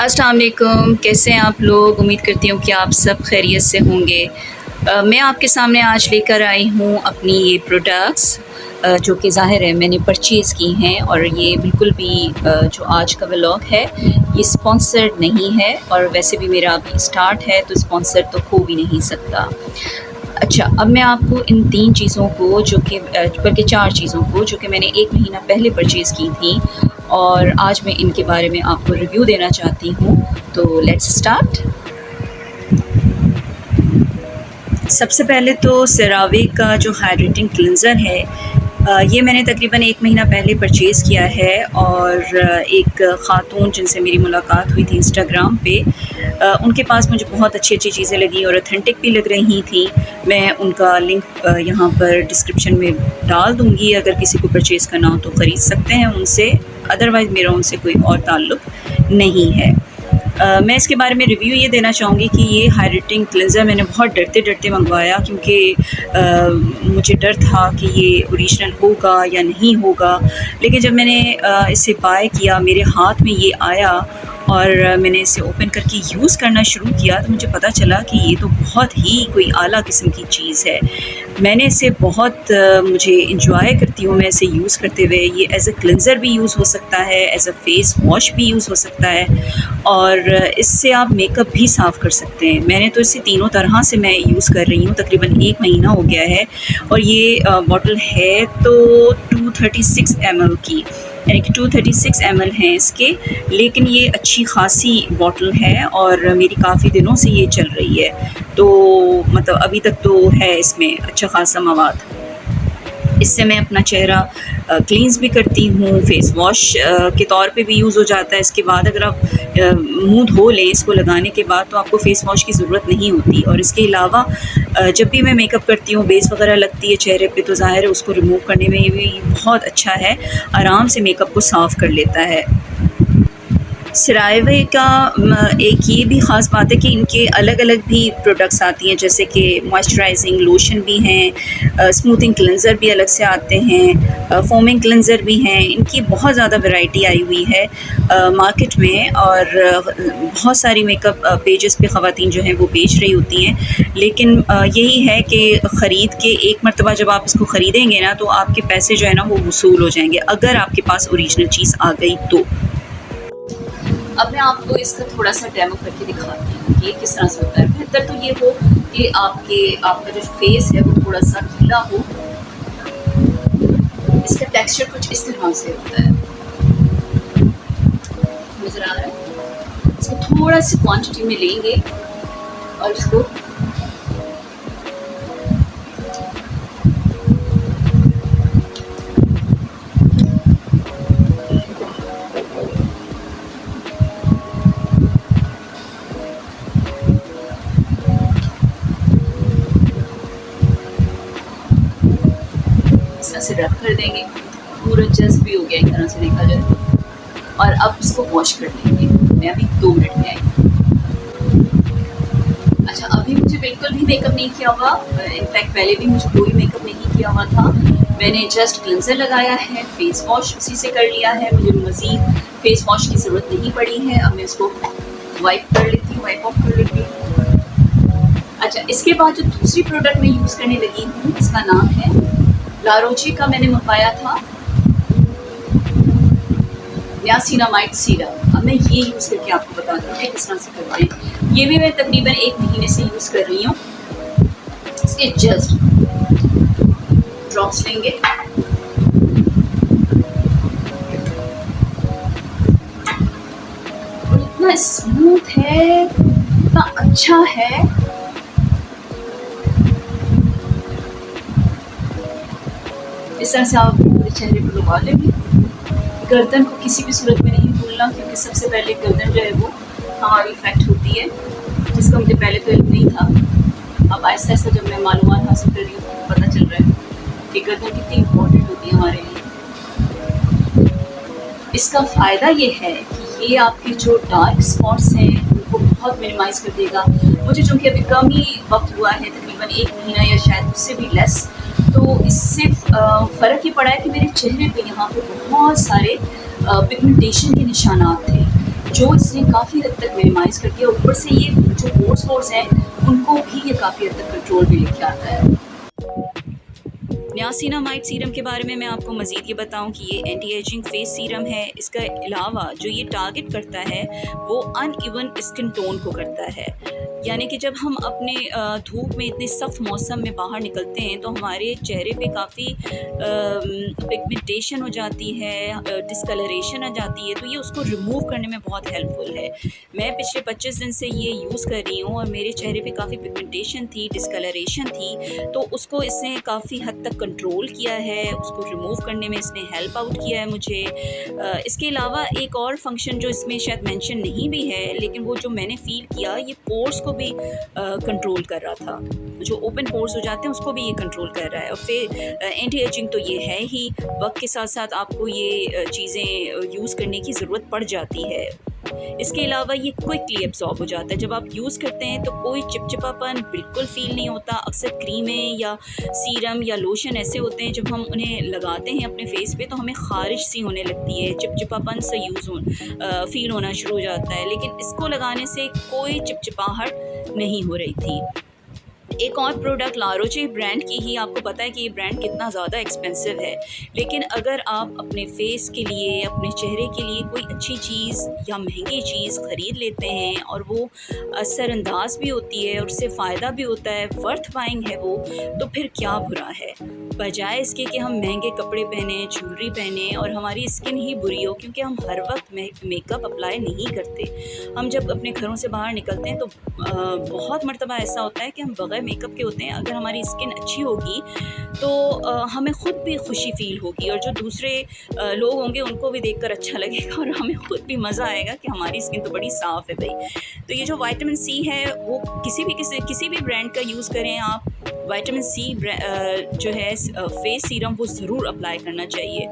अस्सलाम वालेकुम, कैसे हैं आप लोग? उम्मीद करती हूँ कि आप सब खैरियत से होंगे। मैं आपके सामने आज लेकर आई हूँ अपनी ये प्रोडक्ट्स जो कि ज़ाहिर है मैंने परचेज़ की हैं और ये बिल्कुल भी जो आज का व्लॉग है ये स्पॉन्सर्ड नहीं है और वैसे भी मेरा अभी स्टार्ट है तो स्पॉन्सर तो हो भी नहीं सकता। अच्छा, अब मैं आपको इन 3 चीज़ों को जो कि बल्कि 4 चीज़ों को जो कि मैंने 1 महीना पहले परचेज़ की थी और आज मैं इनके बारे में आपको रिव्यू देना चाहती हूँ। तो लेट्स स्टार्ट। सबसे पहले तो सेरावे का जो हाइड्रेटिंग क्लींज़र है ये मैंने तकरीबन 1 महीना पहले परचेज़ किया है और एक ख़ातून जिनसे मेरी मुलाकात हुई थी इंस्टाग्राम पे उनके पास मुझे बहुत अच्छी-अच्छी चीज़ें लगी और ऑथेंटिक भी लग रही थी। मैं उनका लिंक यहाँ पर डिस्क्रिप्शन में डाल दूँगी, अगर किसी को परचेज़ करना हो तो ख़रीद सकते हैं उनसे, अदरवाइज़ मेरा उनसे कोई और ताल्लुक़ नहीं है। मैं इसके बारे में रिव्यू ये देना चाहूँगी कि ये हाइड्रेटिंग क्लींज़र मैंने बहुत डरते-डरते मंगवाया क्योंकि मुझे डर था कि ये ओरिजिनल होगा या नहीं होगा। लेकिन जब मैंने इसे बाय किया, मेरे हाथ में ये आया और मैंने इसे ओपन करके यूज़ करना शुरू किया तो मुझे पता चला कि ये तो बहुत ही कोई आला किस्म की चीज़ है। मैंने इसे बहुत मुझे एंजॉय करती हूँ मैं इसे यूज़ करते हुए। ये एज़ अ क्लींज़र भी यूज़ हो सकता है, एज़ अ फेस वॉश भी यूज़ हो सकता है और इससे आप मेकअप भी साफ़ कर सकते हैं। मैंने तो इसे तीनों तरह से मैं यूज़ कर रही हूँ, तकरीबन 1 महीना हो गया है और ये बॉटल है तो 236 ml की, यानी कि 236 ml हैं इसके, लेकिन ये अच्छी ख़ासी बॉटल है और मेरी काफ़ी दिनों से ये चल रही है। तो मतलब अभी तक तो है इसमें अच्छा ख़ासा मवाद। इससे मैं अपना चेहरा क्लींस भी करती हूँ, फेस वॉश के तौर पे भी यूज़ हो जाता है। इसके बाद अगर आप मुँह धो लें इसको लगाने के बाद तो आपको फ़ेस वॉश की ज़रूरत नहीं होती। और इसके अलावा जब भी मैं मेकअप करती हूँ, बेस वगैरह लगती है चेहरे पे तो ज़ाहिर है उसको रिमूव करने में भी बहुत अच्छा है, आराम से मेकअप को साफ़ कर लेता है। सेरावे का एक ये भी ख़ास बात है कि इनके अलग-अलग भी प्रोडक्ट्स आती हैं, जैसे कि मॉइस्चराइजिंग लोशन भी हैं, स्मूथिंग क्लींज़र भी अलग से आते हैं, फोमिंग क्लींज़र भी हैं। इनकी बहुत ज़्यादा वैरायटी आई हुई है मार्केट में और बहुत सारी मेकअप पेजेस पे ख़वातीन जो हैं वो बेच रही होती हैं। लेकिन यही है कि ख़रीद के एक मरतबा जब आप इसको ख़रीदेंगे ना तो आपके पैसे जो है ना वो वसूल हो जाएंगे, अगर आपके पास ओरिजिनल चीज़ आ गई तो। अब मैं आपको इसका थोड़ा-सा डेमो करके दिखाती हूँ कि ये किस तरह से होता है। बेहतर तो ये हो कि आपका जो फेस है वो थोड़ा-सा गीला हो। इसका टेक्सचर कुछ इस तरह से होता है। नज़र आ रहा है? इसको थोड़ा-सी क्वांटिटी में लेंगे और इसको से रब कर देंगे, पूरा जज़्ब भी हो गया एक तरह से देखा जाए तो। और अब इसको वॉश कर लेंगे। मैं अभी 2 मिनट में आई। अच्छा, अभी मुझे बिल्कुल भी मेकअप नहीं किया हुआ, इनफैक्ट पहले भी मुझे कोई मेकअप नहीं किया हुआ था। मैंने जस्ट क्लींज़र लगाया है, फेस वॉश उसी से कर लिया है, मुझे मज़ीद फेस वॉश की ज़रूरत नहीं पड़ी है। अब मैं इसको वाइप कर लेती हूँ, वाइप ऑफ कर लेती हूँ। अच्छा, इसके बाद जो दूसरी प्रोडक्ट मैं यूज़ करने लगी हूँ इसका नाम है ला रोचे का, मैंने मंगवाया था नियासिनामाइड सीरम। अब मैं ये यूज़ करके आपको बताती हूँ किस तरह से करते हैं। ये भी मैं तकरीबन 1 महीने से यूज़ कर रही हूँ। इसके जस्ट ड्रॉप्स लेंगे और इतना स्मूथ है, इतना अच्छा है। इस तरह से आप पूरे चेहरे पर लगा लेंगे। गर्दन को किसी भी सूरत में नहीं भूलना, क्योंकि सबसे पहले गर्दन जो है वो हमारी इफेक्ट होती है, जिसका मुझे पहले तो इल्म नहीं था। अब आहिस्ता-आहिस्ता जब मैं मालूमात हासिल कर रही हूँ पता चल रहा है कि गर्दन कितनी इम्पोर्टेंट होती है हमारे लिए। इसका फ़ायदा ये है कि ये आपके जो डार्क स्पॉट्स हैं उनको बहुत मिनिमाइज़ कर देगा। मुझे चूँकि अभी कम ही वक्त हुआ है, तकरीबन 1 महीना या शायद उससे भी लेस, तो इससे फ़र्क ये पड़ा है कि मेरे चेहरे पे यहाँ पे बहुत सारे पिगमेंटेशन के निशानात थे। जो इसने काफ़ी हद तक मिनिमाइज़ कर दिया। ऊपर से ये जो पोर्स हैं उनको भी ये काफ़ी हद तक कंट्रोल में लेके आता है। नियासिनामाइड सीरम के बारे में मैं आपको मज़ीद ये बताऊं कि ये एंटी एजिंग फेस सीरम है। इसका अलावा जो ये टारगेट करता है वो अनइवन स्किन टोन को करता है। यानी कि जब हम अपने धूप में इतने सख्त मौसम में बाहर निकलते हैं तो हमारे चेहरे पे काफ़ी पिगमेंटेशन हो जाती है, डिस्कलरेशन आ जाती है, तो ये उसको रिमूव करने में बहुत हेल्पफुल है। मैं पिछले 25 दिन से ये यूज़ कर रही हूँ और मेरे चेहरे पे काफ़ी पिगमेंटेशन थी, डिस्कलरेशन थी, तो उसको इसने काफ़ी हद तक कंट्रोल किया है, उसको रिमूव करने में इसने हेल्प आउट किया है मुझे। इसके अलावा एक और फंक्शन जो इसमें शायद मेंशन नहीं भी है, लेकिन वो जो मैंने फ़ील किया, ये पोर्स को भी कंट्रोल कर रहा था। जो ओपन पोर्स हो जाते हैं उसको भी ये कंट्रोल कर रहा है। और फिर एंटी एजिंग तो ये है ही, वक्त के साथ साथ आपको ये चीज़ें यूज़ करने की ज़रूरत पड़ जाती है। इसके अलावा ये क्विकली एब्जॉर्ब हो जाता है। जब आप यूज़ करते हैं तो कोई चिपचिपापन बिल्कुल फ़ील नहीं होता। अक्सर क्रीमें या सीरम या लोशन ऐसे होते हैं जब हम उन्हें लगाते हैं अपने फेस पे तो हमें ख़ारिश सी होने लगती है, चिपचिपापन से फ़ील होना शुरू हो जाता है, लेकिन इसको लगाने से कोई चिपचिपाहट नहीं हो रही थी। एक और प्रोडक्ट ला रोचे ब्रांड की ही, आपको पता है कि ये ब्रांड कितना ज़्यादा एक्सपेंसिव है, लेकिन अगर आप अपने फेस के लिए, अपने चेहरे के लिए कोई अच्छी चीज़ या महंगी चीज़ ख़रीद लेते हैं और वो असरअंदाज भी होती है और उससे फ़ायदा भी होता है, वर्थ बाइंग है वो, तो फिर क्या बुरा है। बजाय इसके कि हम महंगे कपड़े पहने, ज्वेलरी पहने और हमारी स्किन ही बुरी हो, क्योंकि हम हर वक्त मेकअप अप्लाई नहीं करते। हम जब अपने घरों से बाहर निकलते हैं तो बहुत मर्तबा ऐसा होता है कि हम बग़ैर मेकअप के होते हैं। अगर हमारी स्किन अच्छी होगी तो हमें ख़ुद भी खुशी फ़ील होगी और जो दूसरे लोग होंगे उनको भी देखकर अच्छा लगेगा और हमें ख़ुद भी मज़ा आएगा कि हमारी स्किन तो बड़ी साफ़ है भाई। तो ये जो विटामिन सी है वो किसी भी ब्रांड का यूज़ करें आप, विटामिन सी जो है फेस सीरम वो ज़रूर अप्लाई करना चाहिए।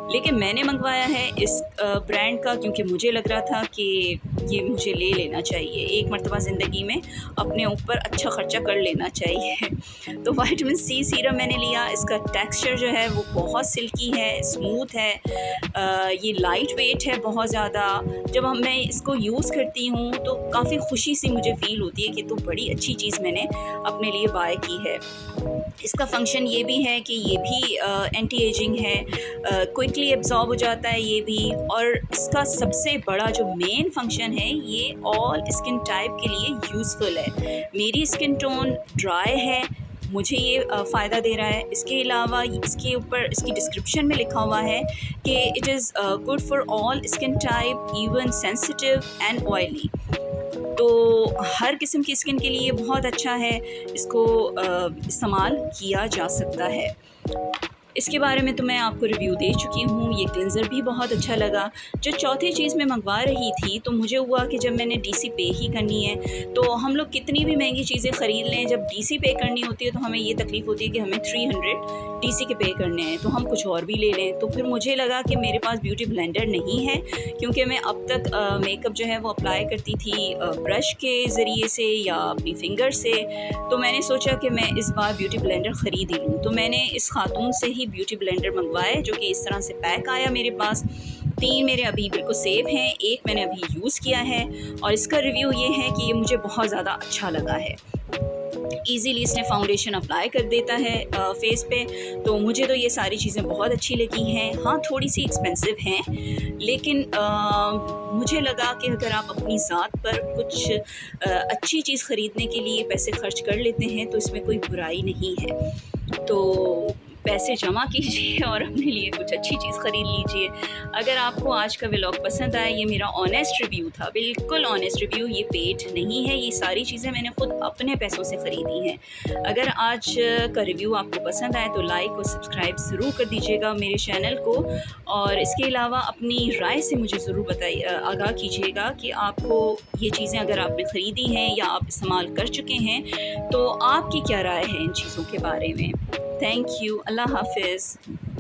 लेकिन मैंने मंगवाया है इस ब्रांड का क्योंकि मुझे लग रहा था कि ये मुझे ले लेना चाहिए, एक मर्तबा ज़िंदगी में अपने ऊपर अच्छा ख़र्चा कर लेना चाहिए। तो विटामिन सी सीरम मैंने लिया। इसका टेक्सचर जो है वो बहुत सिल्की है, स्मूथ है, ये लाइट वेट है बहुत ज़्यादा। जब मैं इसको यूज़ करती हूँ तो काफ़ी खुशी सी मुझे फ़ील होती है कि तो बड़ी अच्छी चीज़ मैंने अपने लिए बाय की है। इसका फंक्शन ये भी है कि ये भी एंटी एजिंग है, क्विकली एब्जॉर्ब हो जाता है ये भी, और इसका सबसे बड़ा जो मेन फंक्शन है ये ऑल स्किन टाइप के लिए यूज़फुल है। मेरी स्किन टोन ड्राई है, मुझे ये फ़ायदा दे रहा है। इसके अलावा इसके ऊपर इसकी डिस्क्रिप्शन में लिखा हुआ है कि it is good for all skin type, even sensitive and oily. तो हर किस्म की स्किन के लिए बहुत अच्छा है, इसको इस्तेमाल किया जा सकता है। इसके बारे में तो मैं आपको रिव्यू दे चुकी हूँ। ये क्लिनज़र भी बहुत अच्छा लगा। जो चौथी चीज़ मैं मंगवा रही थी तो मुझे हुआ कि जब मैंने डीसी पे ही करनी है, तो हम लोग कितनी भी महंगी चीज़ें ख़रीद लें, जब डीसी पे करनी होती है तो हमें ये तकलीफ़ होती है कि हमें 300 डीसी के पे करने हैं, तो हम कुछ और भी ले लें। तो फिर मुझे लगा कि मेरे पास ब्यूटी ब्लेंडर नहीं है, क्योंकि मैं अब तक मेकअप जो है वो अप्लाई करती थी ब्रश के ज़रिए से या अपनी फिंगर से। तो मैंने सोचा कि मैं इस बार ब्यूटी ब्लेंडर ख़रीद ही लूँ। तो मैंने इस खातून से ही ब्यूटी ब्लेंडर मंगवाए, जो कि इस तरह से पैक आया मेरे पास। 3 मेरे अभी बिल्कुल सेफ हैं, 1 मैंने अभी यूज़ किया है और इसका रिव्यू ये है कि ये मुझे बहुत ज़्यादा अच्छा लगा है। ईज़िली इसने फाउंडेशन अप्लाई कर देता है फेस पे, तो मुझे तो ये सारी चीज़ें बहुत अच्छी लगी हैं। हाँ, थोड़ी सी एक्सपेंसिव हैं, लेकिन मुझे लगा कि अगर आप अपनी ज़ात पर कुछ अच्छी चीज़ ख़रीदने के लिए पैसे खर्च कर लेते हैं तो इसमें कोई बुराई नहीं है। तो पैसे जमा कीजिए और अपने लिए कुछ अच्छी चीज़ ख़रीद लीजिए। अगर आपको आज का व्लॉग पसंद आया, ये मेरा ऑनेस्ट रिव्यू था, बिल्कुल ऑनेस्ट रिव्यू, ये पेड नहीं है, ये सारी चीज़ें मैंने ख़ुद अपने पैसों से ख़रीदी हैं। अगर आज का रिव्यू आपको पसंद आए तो लाइक और सब्सक्राइब ज़रूर कर दीजिएगा मेरे चैनल को, और इसके अलावा अपनी राय से मुझे ज़रूर आगाह कीजिएगा कि आपको ये चीज़ें अगर आपने ख़रीदी हैं या आप इस्तेमाल कर चुके हैं तो आपकी क्या राय है इन चीज़ों के बारे में। Thank you. अल्लाह हाफ़िज़।